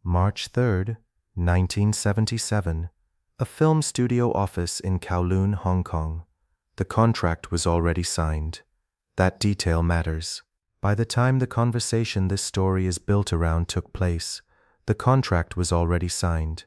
March 3, 1977. A film studio office in Kowloon, Hong Kong. The contract was already signed. That detail matters. By the time the conversation this story is built around took place, the contract was already signed.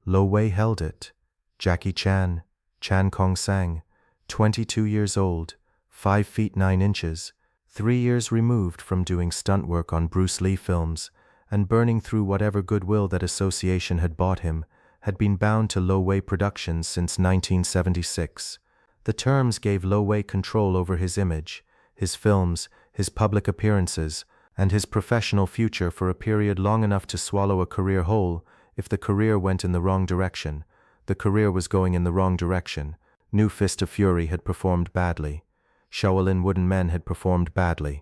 Lo Wei held it. Jackie Chan, Chan Kong Sang, 22 years old, 5 feet 9 inches, 3 years removed from doing stunt work on Bruce Lee films, and burning through whatever goodwill that association had bought him, had been bound to Lo Wei Productions since 1976. The terms gave Lo Wei control over his image, his films, his public appearances, and his professional future for a period long enough to swallow a career whole. If the career went in the wrong direction, the career was going in the wrong direction. New Fist of Fury had performed badly. Shaolin Wooden Men had performed badly.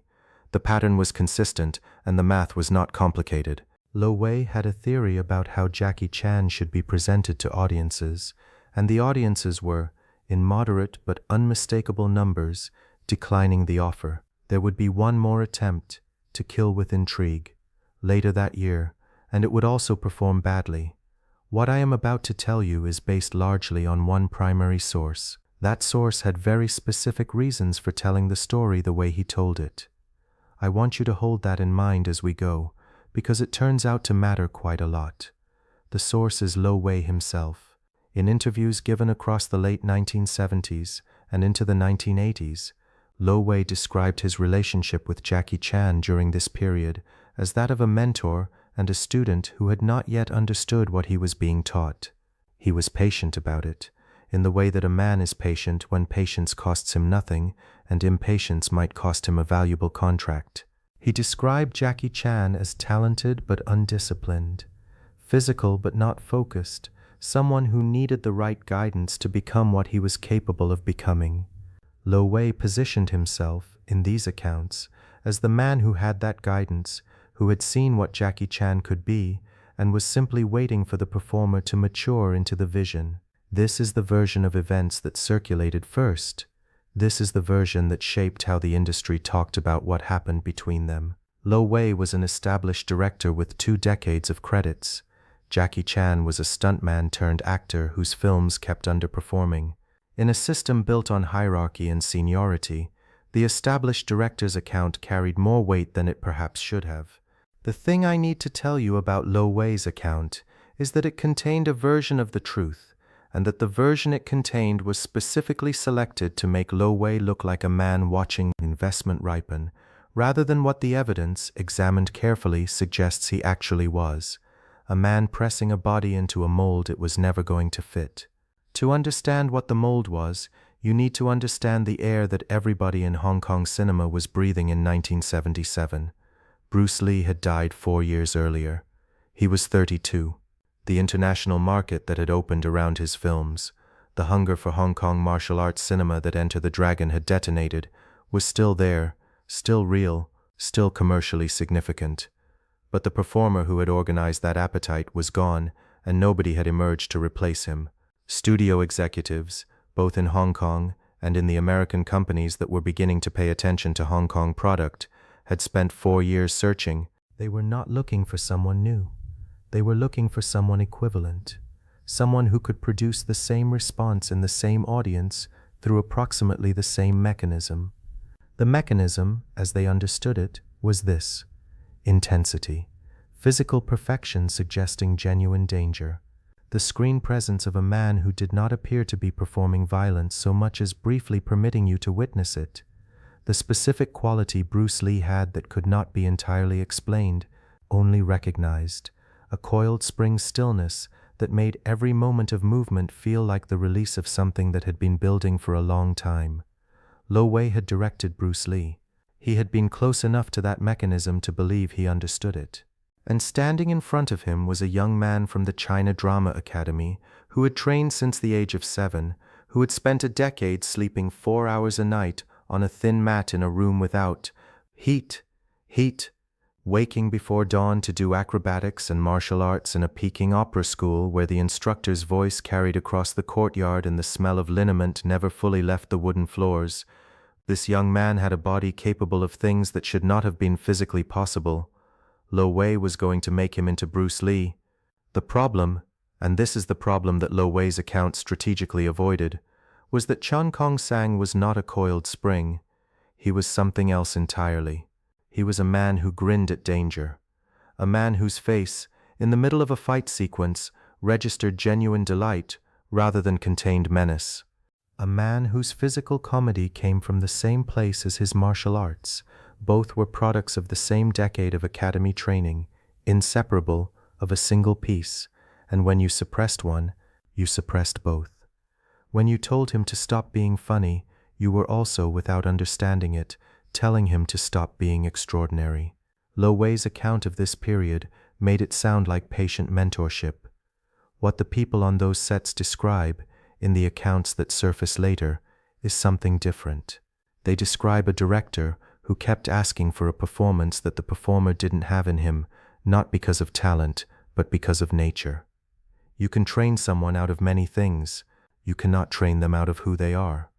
The pattern was consistent, and the math was not complicated. Lo Wei had a theory about how Jackie Chan should be presented to audiences, and the audiences were, in moderate but unmistakable numbers, declining the offer. There would be one more attempt, To Kill with Intrigue, later that year, and it would also perform badly. What I am about to tell you is based largely on one primary source. That source had very specific reasons for telling the story the way he told it. I want you to hold that in mind as we go, because it turns out to matter quite a lot. The source is Lo Wei himself. In interviews given across the late 1970s and into the 1980s, Lo Wei described his relationship with Jackie Chan during this period as that of a mentor and a student who had not yet understood what he was being taught. He was patient about it, in the way that a man is patient when patience costs him nothing and impatience might cost him a valuable contract. He described Jackie Chan as talented but undisciplined, physical but not focused, someone who needed the right guidance to become what he was capable of becoming. Lo Wei positioned himself, in these accounts, as the man who had that guidance, who had seen what Jackie Chan could be, and was simply waiting for the performer to mature into the vision. This is the version of events that circulated first. This is the version that shaped how the industry talked about what happened between them. Lo Wei was an established director with 2 decades of credits. Jackie Chan was a stuntman turned actor whose films kept underperforming. In a system built on hierarchy and seniority, the established director's account carried more weight than it perhaps should have. The thing I need to tell you about Lo Wei's account is that it contained a version of the truth, and that the version it contained was specifically selected to make Lo Wei look like a man watching investment ripen, rather than what the evidence, examined carefully, suggests he actually was, a man pressing a body into a mold it was never going to fit. To understand what the mold was, you need to understand the air that everybody in Hong Kong cinema was breathing in 1977. Bruce Lee had died 4 years earlier. He was 32. The international market that had opened around his films, the hunger for Hong Kong martial arts cinema that Enter the Dragon had detonated, was still there, still real, still commercially significant. But the performer who had organized that appetite was gone, and nobody had emerged to replace him. Studio executives, both in Hong Kong and in the American companies that were beginning to pay attention to Hong Kong product, had spent 4 years searching. They were not looking for someone new. They were looking for someone equivalent, someone who could produce the same response in the same audience through approximately the same mechanism. The mechanism, as they understood it, was this: intensity, physical perfection suggesting genuine danger, the screen presence of a man who did not appear to be performing violence so much as briefly permitting you to witness it, the specific quality Bruce Lee had that could not be entirely explained, only recognized, a coiled spring stillness that made every moment of movement feel like the release of something that had been building for a long time. Lo Wei had directed Bruce Lee. He had been close enough to that mechanism to believe he understood it. And standing in front of him was a young man from the China Drama Academy who had trained since the age of 7, who had spent a decade sleeping 4 hours a night on a thin mat in a room without heat, waking before dawn to do acrobatics and martial arts in a Peking opera school where the instructor's voice carried across the courtyard and the smell of liniment never fully left the wooden floors. This young man had a body capable of things that should not have been physically possible. Lo Wei was going to make him into Bruce Lee. The problem, and this is the problem that Lo Wei's account strategically avoided, was that Chan Kong Sang was not a coiled spring. He was something else entirely. He was a man who grinned at danger. A man whose face, in the middle of a fight sequence, registered genuine delight rather than contained menace. A man whose physical comedy came from the same place as his martial arts. Both were products of the same decade of academy training, inseparable of a single piece, and when you suppressed one, you suppressed both. When you told him to stop being funny, you were also, without understanding it, telling him to stop being extraordinary. Lo Wei's account of this period made it sound like patient mentorship. What the people on those sets describe, in the accounts that surface later, is something different. They describe a director who kept asking for a performance that the performer didn't have in him, not because of talent, but because of nature. You can train someone out of many things. You cannot train them out of who they are.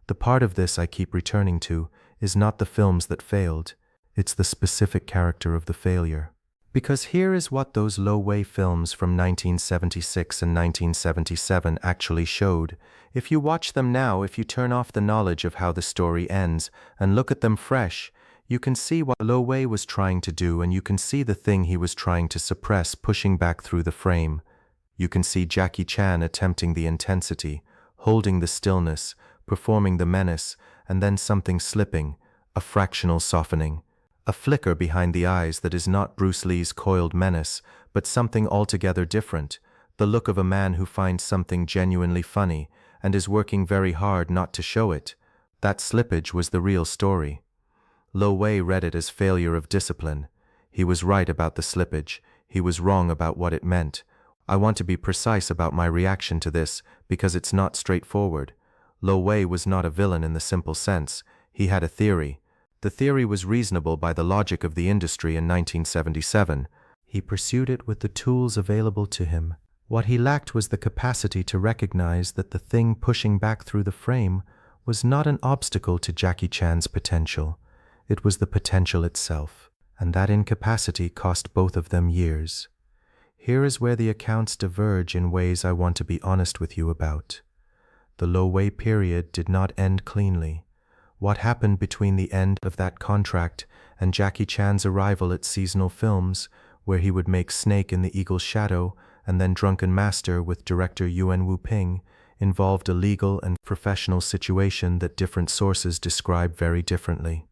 The part of this I keep returning to is not the films that failed, it's the specific character of the failure. Because here is what those Lo Wei films from 1976 and 1977 actually showed. If you watch them now, if you turn off the knowledge of how the story ends and look at them fresh, you can see what Lo Wei was trying to do, and you can see the thing he was trying to suppress pushing back through the frame. You can see Jackie Chan attempting the intensity, holding the stillness, performing the menace, and then something slipping, a fractional softening. A flicker behind the eyes that is not Bruce Lee's coiled menace, but something altogether different, the look of a man who finds something genuinely funny and is working very hard not to show it. That slippage was the real story. Lo Wei read it as failure of discipline. He was right about the slippage. He was wrong about what it meant. I want to be precise about my reaction to this because it's not straightforward. Lo Wei was not a villain in the simple sense. He had a theory. The theory was reasonable by the logic of the industry in 1977. He pursued it with the tools available to him. What he lacked was the capacity to recognize that the thing pushing back through the frame was not an obstacle to Jackie Chan's potential. It was the potential itself, and that incapacity cost both of them years. Here is where the accounts diverge in ways I want to be honest with you about. The Lo Wei period did not end cleanly. What happened between the end of that contract and Jackie Chan's arrival at seasonal films, where he would make Snake in the Eagle's Shadow and then Drunken Master with director Yuen Wu-ping, involved a legal and professional situation that different sources describe very differently.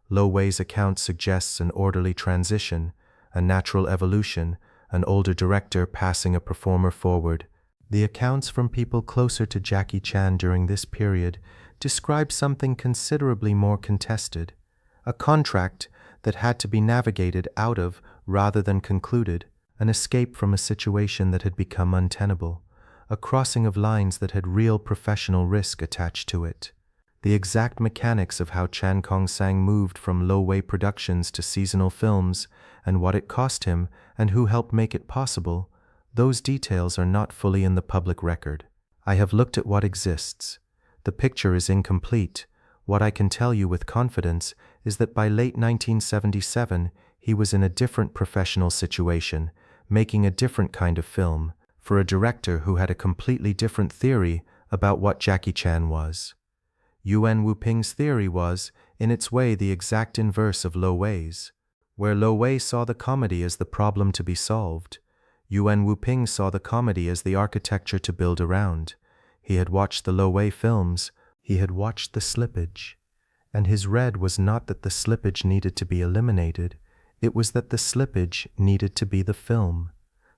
Lo Wei's account suggests an orderly transition, a natural evolution, an older director passing a performer forward. The accounts from people closer to Jackie Chan during this period describe something considerably more contested, a contract that had to be navigated out of rather than concluded, an escape from a situation that had become untenable, a crossing of lines that had real professional risk attached to it. The exact mechanics of how Chan Kong Sang moved from Lo Wei Productions to seasonal films and what it cost him and who helped make it possible, those details are not fully in the public record. I have looked at what exists. The picture is incomplete. What I can tell you with confidence is that by late 1977, he was in a different professional situation, making a different kind of film, for a director who had a completely different theory about what Jackie Chan was. Yuen Wu-ping's theory was, in its way, the exact inverse of Lo Wei's. Where Lo Wei saw the comedy as the problem to be solved, Yuen Wu-ping saw the comedy as the architecture to build around. He had watched the Lo Wei films, he had watched the slippage, and his read was not that the slippage needed to be eliminated, it was that the slippage needed to be the film.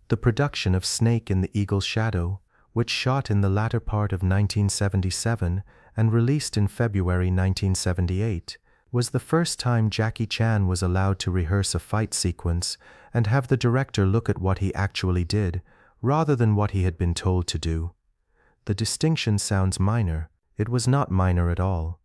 The production of Snake in the Eagle's Shadow, which shot in the latter part of 1977 and released in February 1978, was the first time Jackie Chan was allowed to rehearse a fight sequence and have the director look at what he actually did, rather than what he had been told to do. The distinction sounds minor. It was not minor at all.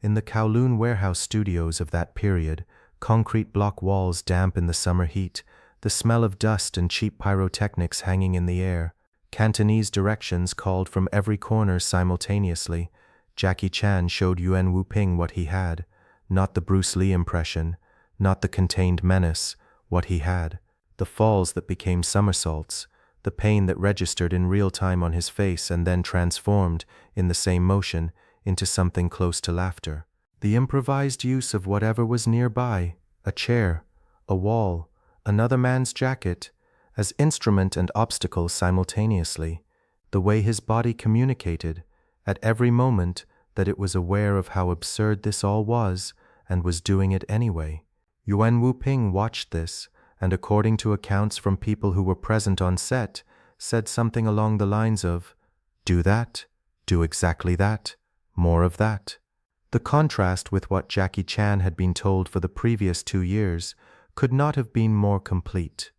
In the Kowloon warehouse studios of that period, concrete block walls damp in the summer heat, the smell of dust and cheap pyrotechnics hanging in the air, Cantonese directions called from every corner simultaneously, Jackie Chan showed Yuen Wu-ping what he had, not the Bruce Lee impression, not the contained menace, what he had, the falls that became somersaults, the pain that registered in real time on his face and then transformed, in the same motion, into something close to laughter. The improvised use of whatever was nearby, a chair, a wall, another man's jacket, as instrument and obstacle simultaneously, the way his body communicated, at every moment, that it was aware of how absurd this all was, and was doing it anyway. Yuan Wu-ping watched this, and according to accounts from people who were present on set, said something along the lines of, "Do that, do exactly that, more of that." The contrast with what Jackie Chan had been told for the previous 2 years could not have been more complete.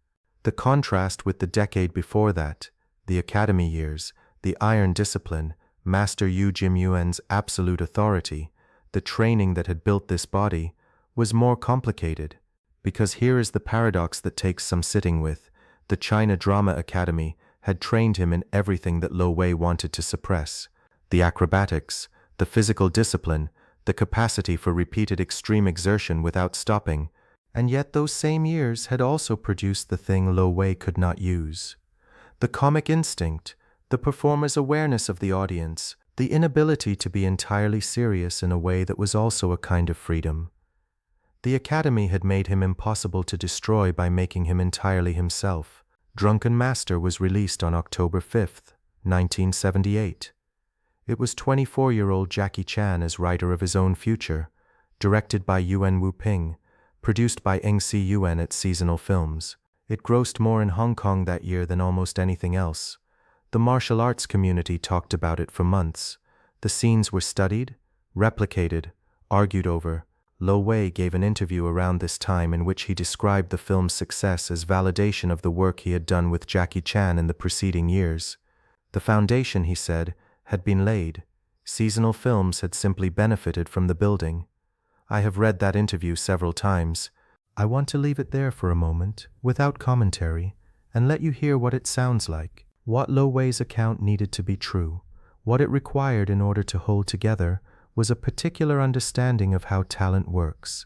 The contrast with the decade before that, the academy years, the iron discipline, Master Yu Jim Yuan's absolute authority, the training that had built this body, was more complicated. Because here is the paradox that takes some sitting with. The China Drama Academy had trained him in everything that Lo Wei wanted to suppress. The acrobatics, the physical discipline, the capacity for repeated extreme exertion without stopping. And yet those same years had also produced the thing Lo Wei could not use. The comic instinct, the performer's awareness of the audience, the inability to be entirely serious in a way that was also a kind of freedom. The Academy had made him impossible to destroy by making him entirely himself. Drunken Master was released on October 5th, 1978. It was 24-year-old Jackie Chan as writer of his own future, directed by Yuan Wu-ping, produced by Ng-si Yuan at Seasonal Films. It grossed more in Hong Kong that year than almost anything else. The martial arts community talked about it for months. The scenes were studied, replicated, argued over. Lo Wei gave an interview around this time in which he described the film's success as validation of the work he had done with Jackie Chan in the preceding years. The foundation, he said, had been laid. Seasonal Films had simply benefited from the building. I have read that interview several times. I want to leave it there for a moment, without commentary, and let you hear what it sounds like. What Lo Wei's account needed to be true, what it required in order to hold together, was a particular understanding of how talent works.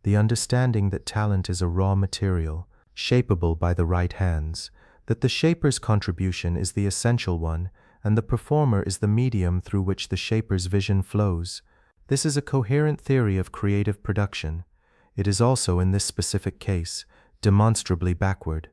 The understanding that talent is a raw material, shapeable by the right hands, that the shaper's contribution is the essential one, and the performer is the medium through which the shaper's vision flows. This is a coherent theory of creative production. It is also, in this specific case, demonstrably backward.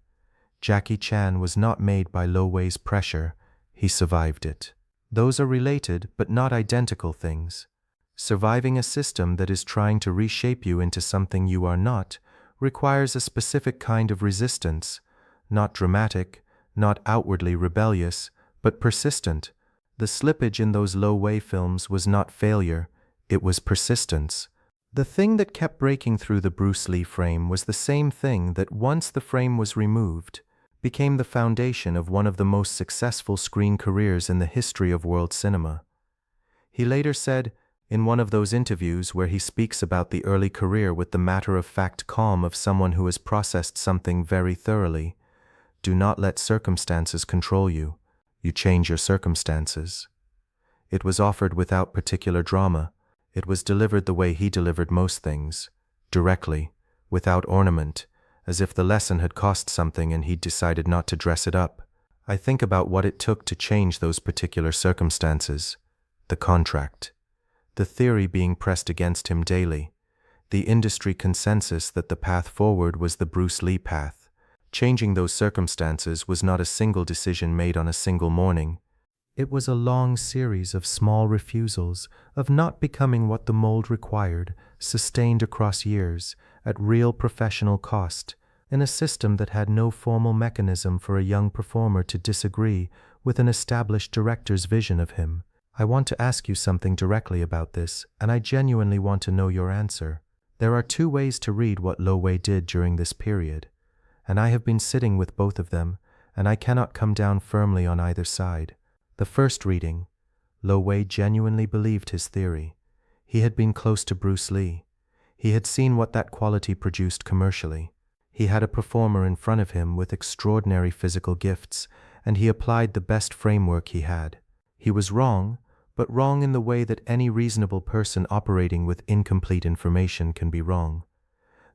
Jackie Chan was not made by Lo Wei's pressure, he survived it. Those are related but not identical things. Surviving a system that is trying to reshape you into something you are not requires a specific kind of resistance, not dramatic, not outwardly rebellious, but persistent. The slippage in those Lo Wei films was not failure, it was persistence. The thing that kept breaking through the Bruce Lee frame was the same thing that, once the frame was removed, became the foundation of one of the most successful screen careers in the history of world cinema. He later said, in one of those interviews where he speaks about the early career with the matter-of-fact calm of someone who has processed something very thoroughly, "Do not let circumstances control you. You change your circumstances." It was offered without particular drama. It was delivered the way he delivered most things, directly, without ornament, as if the lesson had cost something and he'd decided not to dress it up. I think about what it took to change those particular circumstances. The contract. The theory being pressed against him daily. The industry consensus that the path forward was the Bruce Lee path. Changing those circumstances was not a single decision made on a single morning. It was a long series of small refusals, of not becoming what the mold required, sustained across years, at real professional cost, in a system that had no formal mechanism for a young performer to disagree with an established director's vision of him. I want to ask you something directly about this, and I genuinely want to know your answer. There are 2 ways to read what Lo Wei did during this period, and I have been sitting with both of them, and I cannot come down firmly on either side. The first reading, Lo Wei genuinely believed his theory. He had been close to Bruce Lee. He had seen what that quality produced commercially. He had a performer in front of him with extraordinary physical gifts, and he applied the best framework he had. He was wrong, but wrong in the way that any reasonable person operating with incomplete information can be wrong.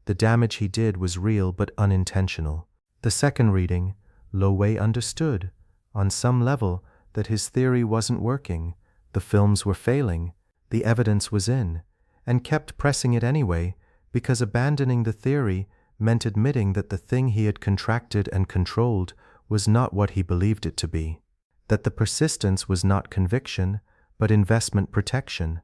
The damage he did was real but unintentional. The second reading, Lo Wei understood, on some level, that his theory wasn't working, the films were failing, the evidence was in, and kept pressing it anyway, because abandoning the theory meant admitting that the thing he had contracted and controlled was not what he believed it to be, that the persistence was not conviction, but investment protection,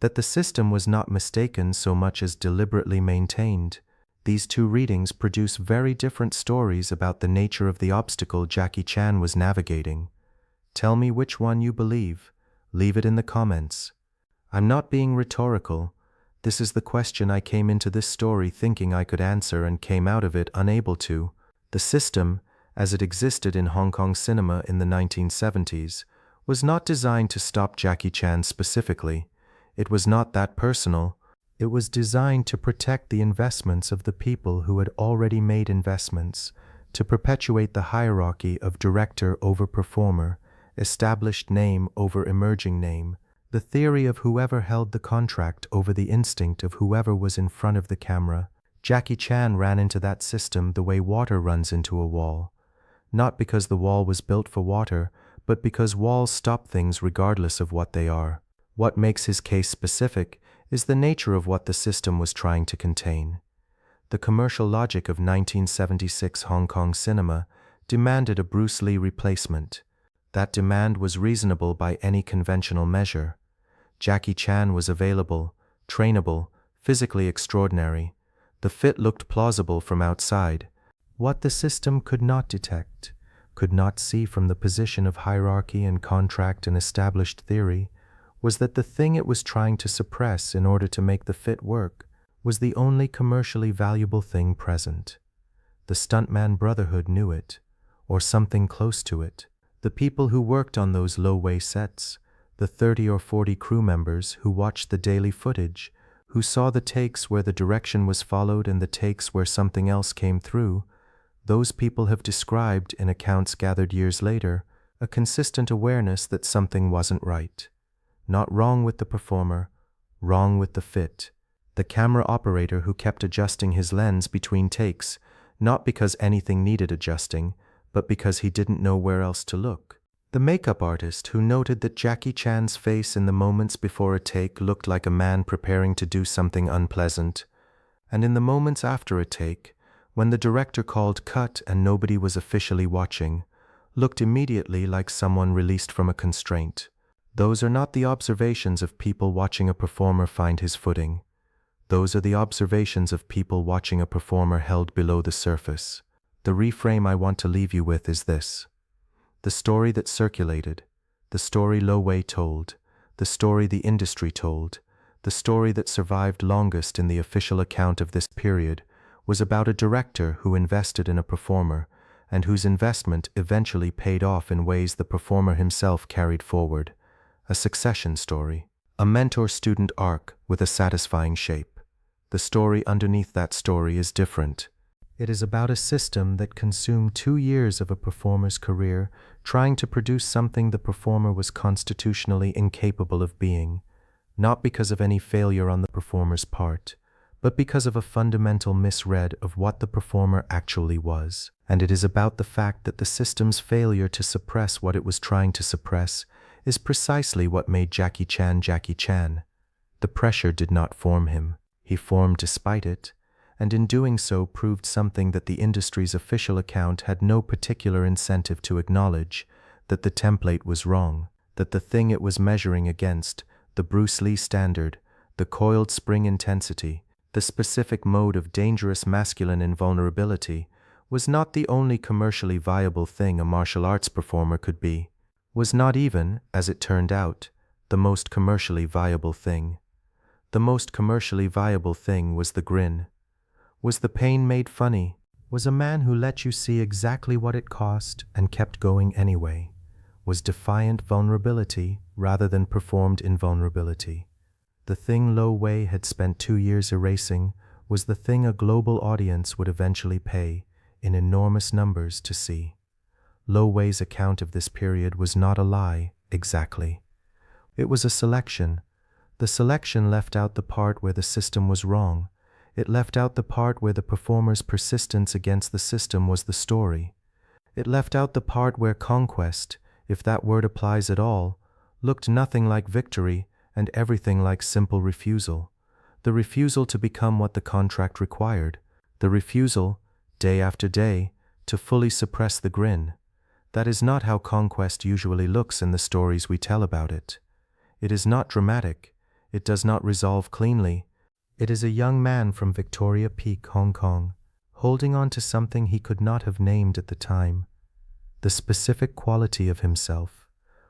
that the system was not mistaken so much as deliberately maintained. These two readings produce very different stories about the nature of the obstacle Jackie Chan was navigating. Tell me which one you believe. Leave it in the comments. I'm not being rhetorical. This is the question I came into this story thinking I could answer and came out of it unable to. The system, as it existed in Hong Kong cinema in the 1970s, was not designed to stop Jackie Chan specifically. It was not that personal. It was designed to protect the investments of the people who had already made investments, to perpetuate the hierarchy of director over performer, established name over emerging name, the theory of whoever held the contract over the instinct of whoever was in front of the camera. Jackie Chan ran into that system the way water runs into a wall. Not because the wall was built for water, but because walls stop things regardless of what they are. What makes his case specific is the nature of what the system was trying to contain. The commercial logic of 1976 Hong Kong cinema demanded a Bruce Lee replacement. That demand was reasonable by any conventional measure. Jackie Chan was available, trainable, physically extraordinary. The fit looked plausible from outside. What the system could not detect, could not see from the position of hierarchy and contract and established theory, was that the thing it was trying to suppress in order to make the fit work was the only commercially valuable thing present. The stuntman brotherhood knew it, or something close to it. The people who worked on those low-way sets, the 30 or 40 crew members who watched the daily footage, who saw the takes where the direction was followed and the takes where something else came through, those people have described, in accounts gathered years later, a consistent awareness that something wasn't right. Not wrong with the performer, wrong with the fit. The camera operator who kept adjusting his lens between takes, not because anything needed adjusting, but because he didn't know where else to look. The makeup artist who noted that Jackie Chan's face in the moments before a take looked like a man preparing to do something unpleasant, and in the moments after a take, when the director called cut and nobody was officially watching, looked immediately like someone released from a constraint. Those are not the observations of people watching a performer find his footing. Those are the observations of people watching a performer held below the surface. The reframe I want to leave you with is this. The story that circulated, the story Lo Wei told, the story the industry told, the story that survived longest in the official account of this period, was about a director who invested in a performer, and whose investment eventually paid off in ways the performer himself carried forward. A succession story, a mentor-student arc with a satisfying shape. The story underneath that story is different. It is about a system that consumed 2 years of a performer's career trying to produce something the performer was constitutionally incapable of being, not because of any failure on the performer's part, but because of a fundamental misread of what the performer actually was. And it is about the fact that the system's failure to suppress what it was trying to suppress is precisely what made Jackie Chan Jackie Chan. The pressure did not form him. He formed despite it, and in doing so proved something that the industry's official account had no particular incentive to acknowledge, that the template was wrong, that the thing it was measuring against, the Bruce Lee standard, the coiled spring intensity, the specific mode of dangerous masculine invulnerability, was not the only commercially viable thing a martial arts performer could be, was not even, as it turned out, the most commercially viable thing. The most commercially viable thing was the grin. Was the pain made funny? Was a man who let you see exactly what it cost and kept going anyway? Was defiant vulnerability rather than performed invulnerability? The thing Lo Wei had spent 2 years erasing was the thing a global audience would eventually pay, in enormous numbers, to see. Lo Wei's account of this period was not a lie, exactly. It was a selection. The selection left out the part where the system was wrong. It left out the part where the performer's persistence against the system was the story. It left out the part where conquest, if that word applies at all, looked nothing like victory and everything like simple refusal. The refusal to become what the contract required. The refusal, day after day, to fully suppress the grin. That is not how conquest usually looks in the stories we tell about it. It is not dramatic. It does not resolve cleanly. It is a young man from Victoria Peak, Hong Kong, holding on to something he could not have named at the time, the specific quality of himself,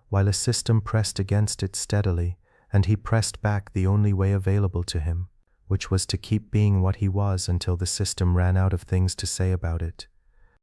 while a system pressed against it steadily, and he pressed back the only way available to him, which was to keep being what he was until the system ran out of things to say about it.